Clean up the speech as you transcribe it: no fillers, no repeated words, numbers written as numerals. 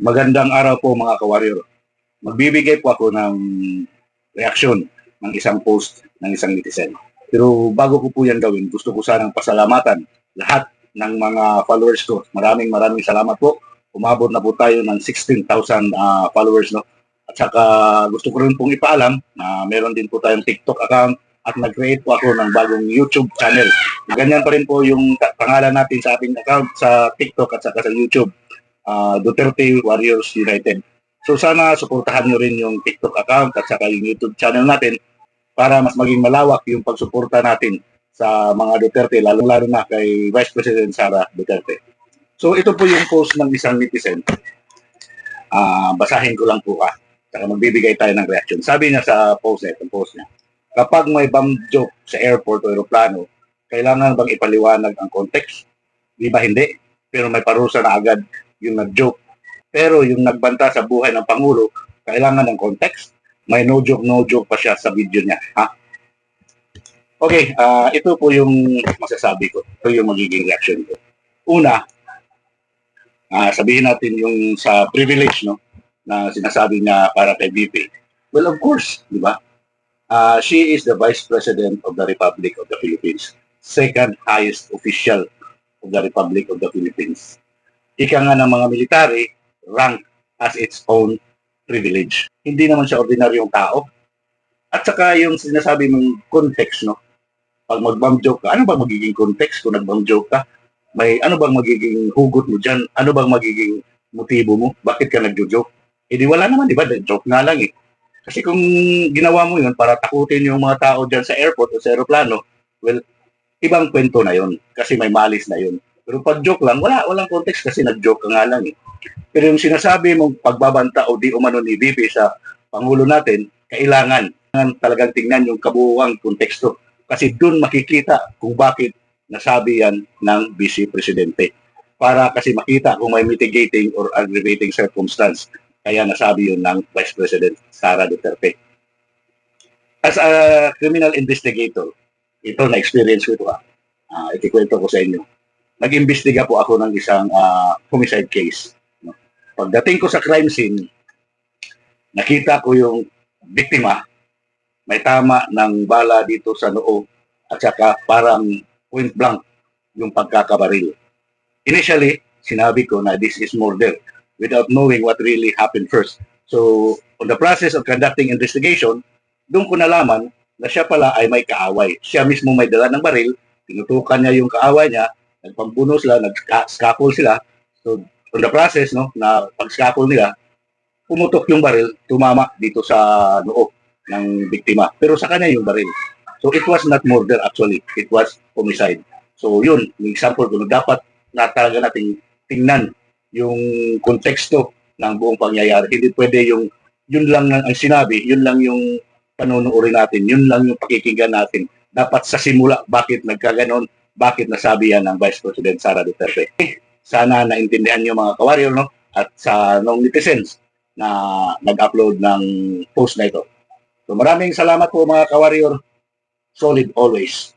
Magandang araw po mga ka-warrior. Magbibigay po ako ng reaksyon ng isang post ng isang netizen. Pero bago ko po yan gawin, gusto ko sanang pasalamatan lahat ng mga followers ko. Maraming salamat po. Umabot na po tayo ng 16,000 followers. No? At saka gusto ko rin pong ipaalam na meron din po tayong TikTok account at nag-create po ako ng bagong YouTube channel. Ganyan pa rin po yung pangalan natin sa ating account sa TikTok at saka sa YouTube. Duterte Warriors United. So sana suportahan nyo rin yung TikTok account at saka yung YouTube channel natin para mas maging malawak yung pagsuporta natin sa mga Duterte, lalo-lalo na kay Vice President Sara Duterte. So ito po yung post ng isang netizen. Basahin ko lang po saka magbibigay tayo ng reaction. Sabi niya sa post niya, kapag may bomb joke sa airport o aeroplano, kailangan bang ipaliwanag ang context? Di ba hindi? Pero may parusa na agad yung nag-joke. Pero yung nagbanta sa buhay ng Pangulo, kailangan ng context. May no joke pa siya sa video niya. Okay, ito po yung masasabi ko. Ito yung magiging reaction ko. Una, sabihin natin yung sa privilege, no, na sinasabi niya para kay BP. Well, of course, di ba? She is the Vice President of the Republic of the Philippines. Second highest official of the Republic of the Philippines. Ika nga ng mga military, rank as its own privilege. Hindi naman siya ordinaryong tao. At saka yung sinasabi mong context, no? Pag mag-bomb joke ka, ano bang magiging context kung nag-bomb joke ka? May ano bang magiging hugot mo dyan? Ano bang magiging motibo mo? Bakit ka nag-joke? Eh di wala naman, di ba? Joke nga lang eh. Kasi kung ginawa mo yun para takutin yung mga tao dyan sa airport o sa aeroplano, well, ibang kwento na yun. Kasi may malis na yun. Pero pag joke lang, walang context kasi nag-joke ka nga lang eh. Pero yung sinasabi mong pagbabanta o di umano ni BP sa Pangulo natin, kailangan talagang tingnan yung kabuuang konteksto. Kasi doon makikita kung bakit nasabi yan ng Vice Presidente. Para kasi makita kung may mitigating or aggravating circumstance. Kaya nasabi yun ng Vice President Sara Duterte. As a criminal investigator, ito na-experience ko ito ikikwento ko sa inyo. Nag-imbestiga po ako ng isang homicide case. Pagdating ko sa crime scene, nakita ko yung biktima may tama ng bala dito sa noo at saka parang point blank yung pagkakabaril. Initially, sinabi ko na this is murder without knowing what really happened first. So, on the process of conducting investigation, doon ko nalaman na siya pala ay may kaaway. Siya mismo may dala ng baril, tinutukan niya yung kaaway niya, nagpambuno sila, nag-scaffold sila. So, on the process, no, na pag-scaffold nila, pumutok yung baril, tumama dito sa noo ng biktima. Pero sa kanya yung baril. So, it was not murder actually. It was homicide. So, yun, yung example ko, dapat na talaga nating tingnan yung konteksto ng buong pangyayari. Hindi pwede yung yun lang ang sinabi, yun lang yung panunuorin natin, yun lang yung pakikinggan natin. Dapat sa simula, bakit nagkaganon, bakit nasabi yan ng Vice President Sara Duterte. Sana naintindihan nyo mga ka-warrior, no? At sa nung netizens na nag-upload ng post na ito. So maraming salamat po mga ka-warrior. Solid always.